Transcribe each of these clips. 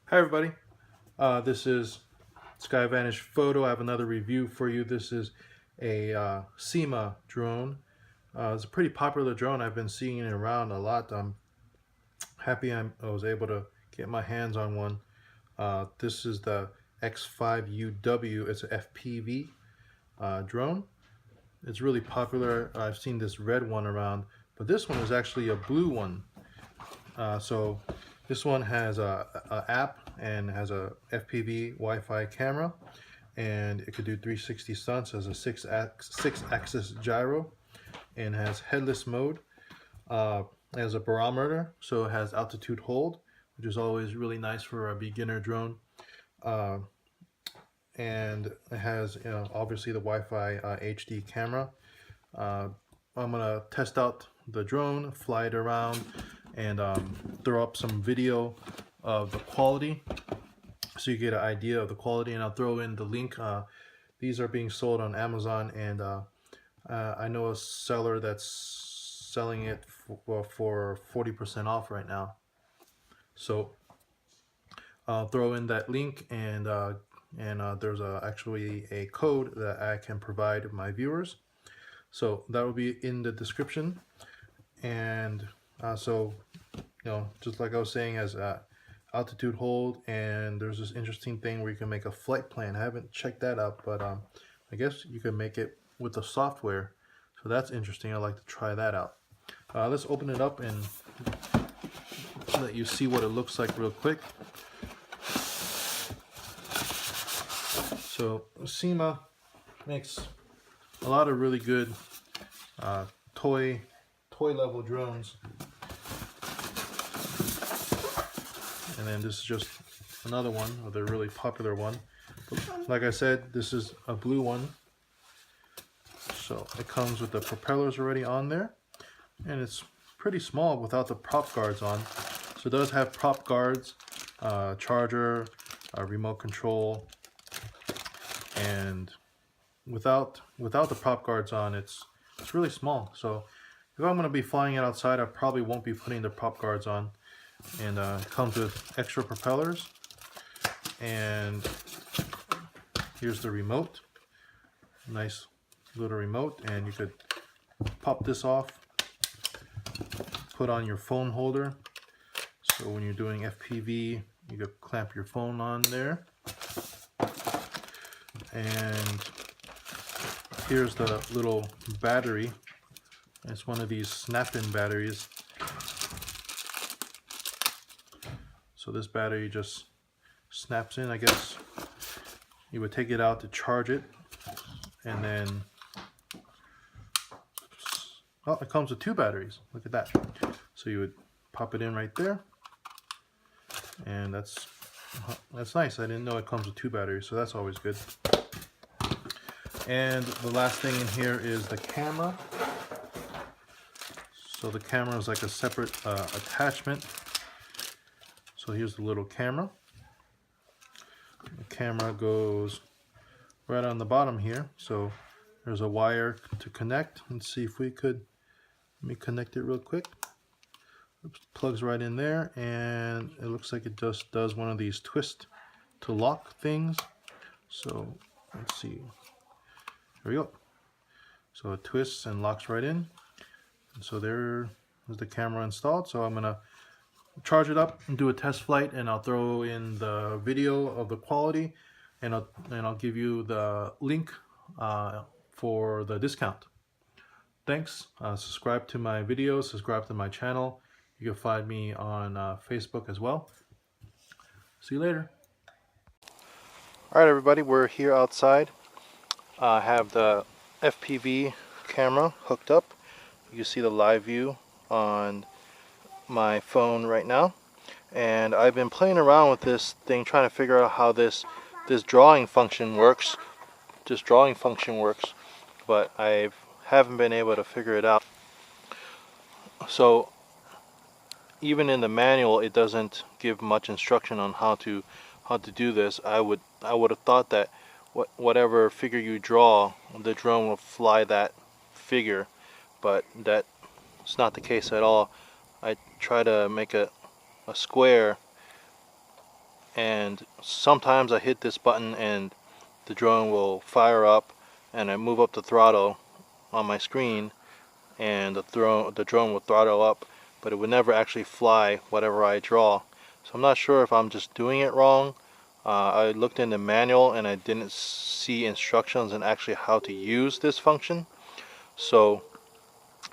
Hi everybody, this is Sky Photo. I have another review for you. This is a Syma drone. It's a pretty popular drone. I've been seeing it around a lot. I'm happy I was able to get my hands on one. This is the X5UW. It's an FPV drone. It's really popular. I've seen this red one around, but this one is actually a blue one. So this one has a app and has a FPV Wi-Fi camera, and it could do 360 stunts, as a six-axis gyro, and has headless mode. It has a barometer, so it has altitude hold, which is always really nice for a beginner drone. And it has, obviously the Wi-Fi HD camera. I'm gonna test out the drone, fly it around, and throw up some video of the quality so you get an idea of the quality, and I'll throw in the link. These are being sold on Amazon, and I know a seller that's selling it for 40% off right now. So I'll throw in that link, and there's actually a code that I can provide my viewers. So that will be in the description. And so, just like I was saying, as altitude hold, and there's this interesting thing where you can make a flight plan. I haven't checked that out, but I guess you can make it with the software. So that's interesting. I'd like to try that out. Let's open it up and let you see what it looks like real quick. So Syma makes a lot of really good toy level drones, and then this is just another one of the really popular one. But like I said, this is a blue one, so it comes with the propellers already on there, and it's pretty small without the prop guards on. So it does have prop guards, charger, remote control, and without the prop guards on, it's really small. So if I'm going to be flying it outside, I probably won't be putting the prop guards on. And it comes with extra propellers, and here's the remote. Nice little remote, and you could pop this off, put on your phone holder, so when you're doing FPV you could clamp your phone on there. And here's the little battery. It's one of these snap-in batteries. So this battery just snaps in. I guess you would take it out to charge it, and then, oh, it comes with two batteries. Look at that. So you would pop it in right there, and that's nice. I didn't know it comes with two batteries, so that's always good. And the last thing in here is the camera. So the camera is like a separate attachment. So here's the little camera. The camera goes right on the bottom here. So there's a wire to connect. Let's see if we could, let me connect it real quick. Oops, plugs right in there, and it looks like it just does one of these twist to lock things. So let's see. There we go. So it twists and locks right in. And so there is the camera installed. So I'm gonna charge it up and do a test flight, and I'll throw in the video of the quality, and I'll give you the link for the discount. Thanks. Subscribe to my videos, subscribe to my channel. You can find me on Facebook as well. See you later. All right, everybody, we're here outside. I have the FPV camera hooked up. You can see the live view on my phone right now, and I've been playing around with this thing, trying to figure out how this drawing function works. But I haven't been able to figure it out. So even in the manual, it doesn't give much instruction on how to do this. I would have thought that whatever figure you draw, the drone will fly that figure, but that's not the case at all. I try to make a square, and sometimes I hit this button and the drone will fire up, and I move up the throttle on my screen and the drone will throttle up, but it would never actually fly whatever I draw. So I'm not sure if I'm just doing it wrong. I looked in the manual and I didn't see instructions on actually how to use this function. So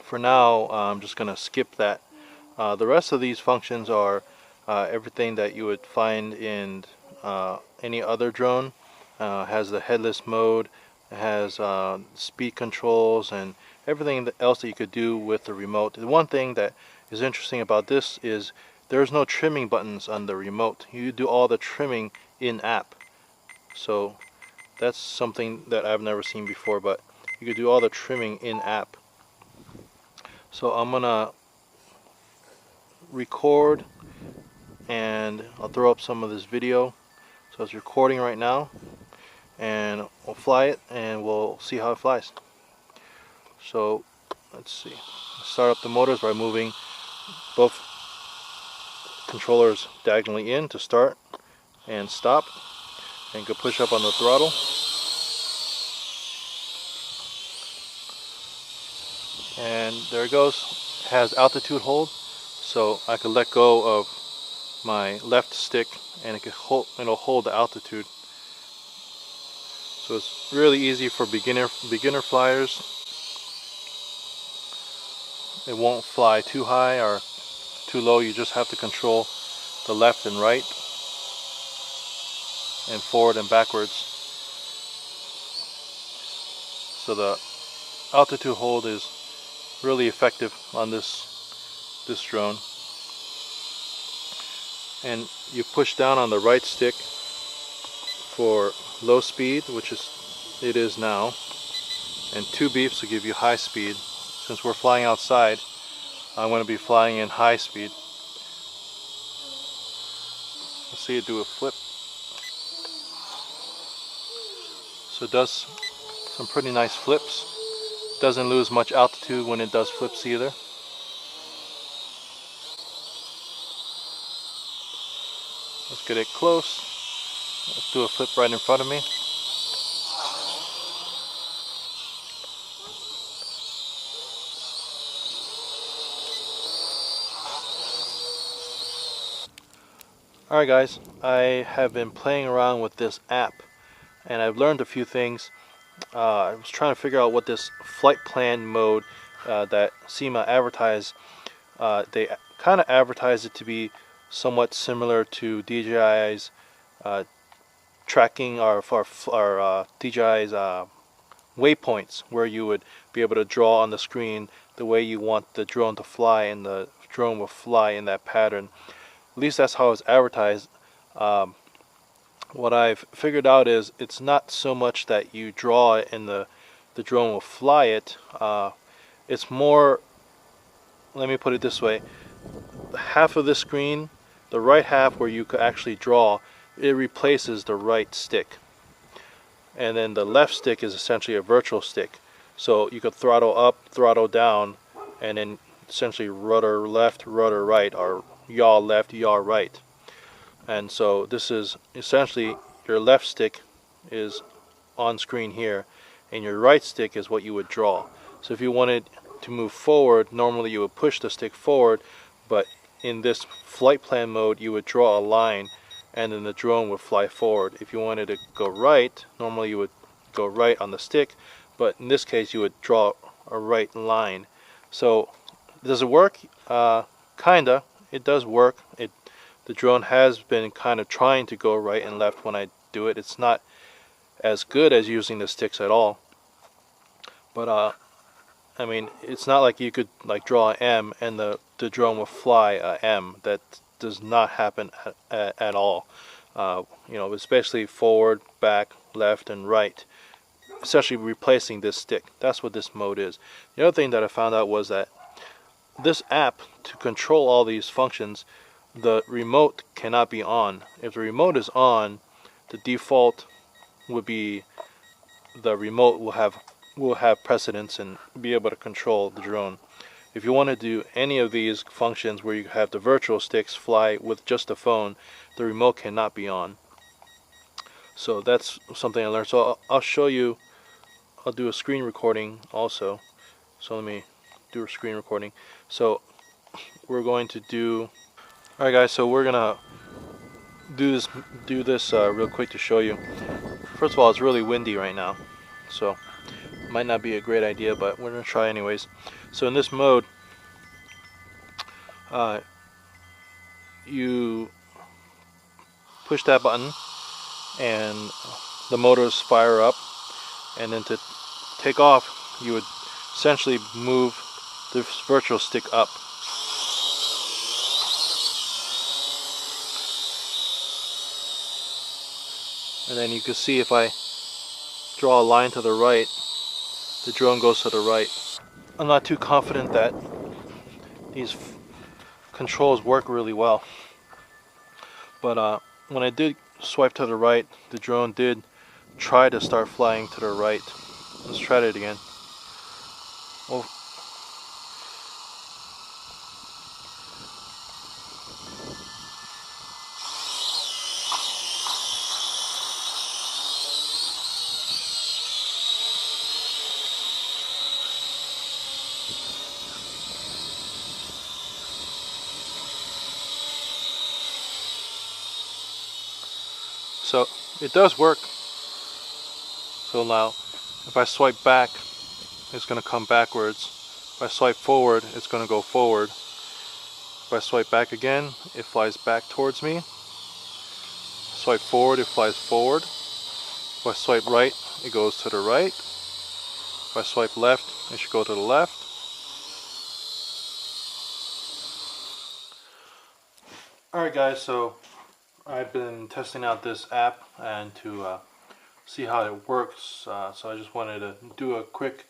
for now, I'm just going to skip that. The rest of these functions are everything that you would find in any other drone. Has the headless mode, it has speed controls, and everything else that you could do with the remote. The one thing that is interesting about this is there's no trimming buttons on the remote. You do all the trimming in-app. So that's something that I've never seen before, but you could do all the trimming in-app. So I'm gonna record and I'll throw up some of this video. So it's recording right now, and we'll fly it and we'll see how it flies. So let's see. Start up the motors by moving both controllers diagonally in to start and stop, and go push up on the throttle. And there it goes. It has altitude hold, so I can let go of my left stick and it'll hold the altitude. So it's really easy for beginner flyers. It won't fly too high or too low. You just have to control the left and right and forward and backwards. So the altitude hold is really effective on this drone. And you push down on the right stick for low speed, which it is now, and 2 beeps to give you high speed. Since we're flying outside, I'm going to be flying in high speed. Let's see it do a flip. So it does some pretty nice flips. Doesn't lose much altitude when it does flips either. Let's get it close. Let's do a flip right in front of me. Alright guys, I have been playing around with this app and I've learned a few things. I was trying to figure out what this flight plan mode that Syma advertised. They kind of advertised it to be somewhat similar to DJI's tracking or DJI's waypoints, where you would be able to draw on the screen the way you want the drone to fly, and the drone will fly in that pattern. At least that's how it's advertised. What I've figured out is it's not so much that you draw it and the drone will fly it. It's more, let me put it this way, half of the screen, the right half where you could actually draw, it replaces the right stick, and then the left stick is essentially a virtual stick. So you could throttle up, throttle down, and then essentially rudder left, rudder right, or yaw left, yaw right. And so this is essentially your left stick is on screen here, and your right stick is what you would draw. So if you wanted to move forward, normally you would push the stick forward, but in this flight plan mode you would draw a line and then the drone would fly forward. If you wanted to go right, normally you would go right on the stick, but in this case you would draw a right line. So does it work? Kinda. It does work. The drone has been kind of trying to go right and left when I do it. It's not as good as using the sticks at all, but I mean, it's not like you could like draw an M and the drone will fly a M. That does not happen at all. You know, especially forward, back, left, and right. Essentially replacing this stick. That's what this mode is. The other thing that I found out was that this app, to control all these functions, the remote cannot be on. If the remote is on, the default would be the remote will have precedence and be able to control the drone. If you want to do any of these functions where you have the virtual sticks fly with just the phone, the remote cannot be on. So that's something I learned. So I'll show you. I'll do a screen recording also. So let me do a screen recording. So we're going to do. All right, guys. So we're gonna do this real quick to show you. First of all, it's really windy right now, so might not be a great idea, but we're gonna try anyways. So in this mode, you push that button and the motors fire up, and then to take off you would essentially move this virtual stick up. And then you can see if I draw a line to the right, the drone goes to the right. I'm not too confident that these controls work really well, but when I did swipe to the right, the drone did try to start flying to the right. Let's try it again. Well, so it does work. So now if I swipe back, it's going to come backwards. If I swipe forward, it's going to go forward. If I swipe back again, it flies back towards me. Swipe forward, it flies forward. If I swipe right, it goes to the right. If I swipe left, it should go to the left. Alright guys, so I've been testing out this app and to see how it works, so I just wanted to do a quick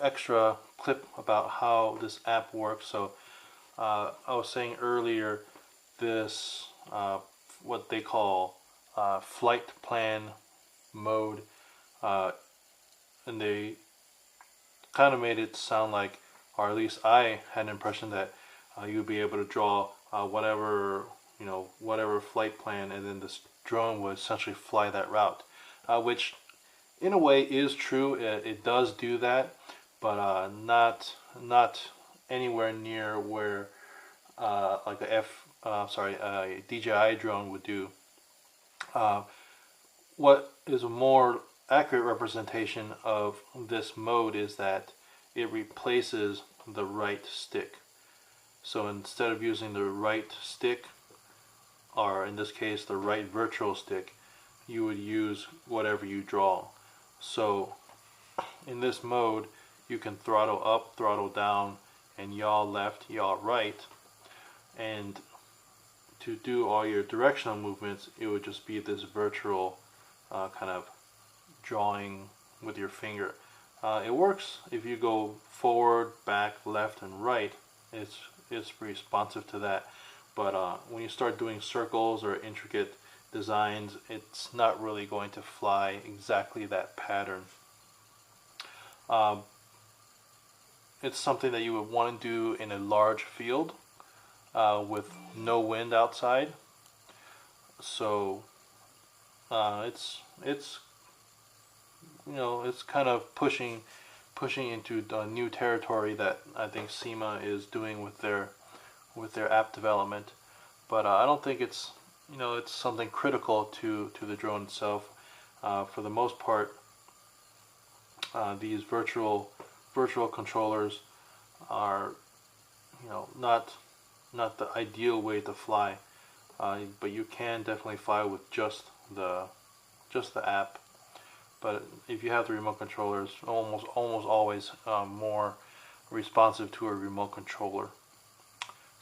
extra clip about how this app works. So I was saying earlier, this what they call flight plan mode, and they kind of made it sound like, or at least I had an impression that you'd be able to draw whatever flight plan, and then this drone would essentially fly that route, which in a way is true. It does do that, but not anywhere near where like a DJI drone would do. What is a more accurate representation of this mode is that it replaces the right stick. So instead of using the right stick, or in this case the right virtual stick, you would use whatever you draw. So in this mode you can throttle up, throttle down, and yaw left, yaw right, and to do all your directional movements it would just be this virtual kind of drawing with your finger. It works if you go forward, back, left, and right. It's responsive to that, but when you start doing circles or intricate designs, it's not really going to fly exactly that pattern. It's something that you would want to do in a large field with no wind outside. So it's kind of pushing into the new territory that I think Syma is doing with their app development. But I don't think it's it's something critical to the drone itself. For the most part, these virtual controllers are not the ideal way to fly, but you can definitely fly with just the app. But if you have the remote controller, it's almost always more responsive to a remote controller.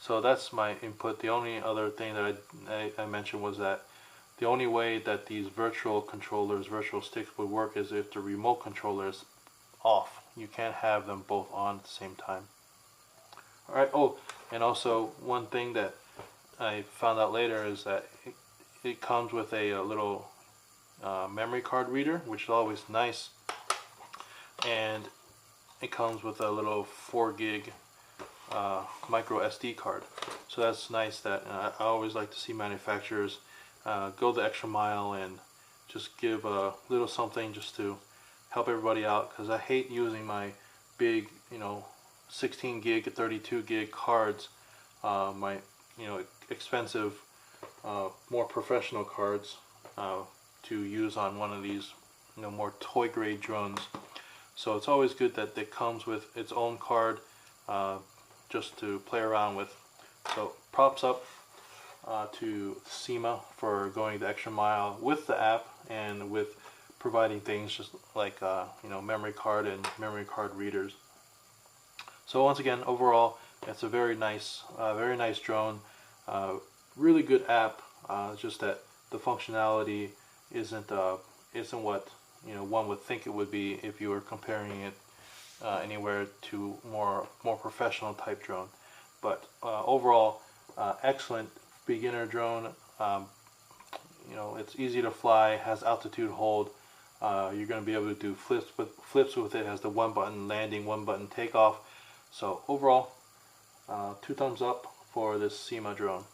So that's my input. The only other thing that I mentioned was that the only way that these virtual controllers, virtual sticks would work is if the remote controller is off. You can't have them both on at the same time. Alright, oh, and also one thing that I found out later is that it comes with a little memory card reader, which is always nice, and it comes with a little 4 gig micro SD card. So that's nice. That I always like to see manufacturers go the extra mile and just give a little something just to help everybody out, because I hate using my big 16 gig 32 gig cards, my expensive more professional cards, to use on one of these more toy grade drones. So it's always good that it comes with its own card, just to play around with. So props up to Syma for going the extra mile with the app and with providing things just like memory card and memory card readers. So once again, overall, it's a very nice drone. Really good app. Just that the functionality isn't what one would think it would be if you were comparing it anywhere to more professional type drone. But overall, excellent beginner drone. It's easy to fly, has altitude hold. You're going to be able to do flips with it. Has the one button landing, one button takeoff. So overall, 2 thumbs up for this Syma drone.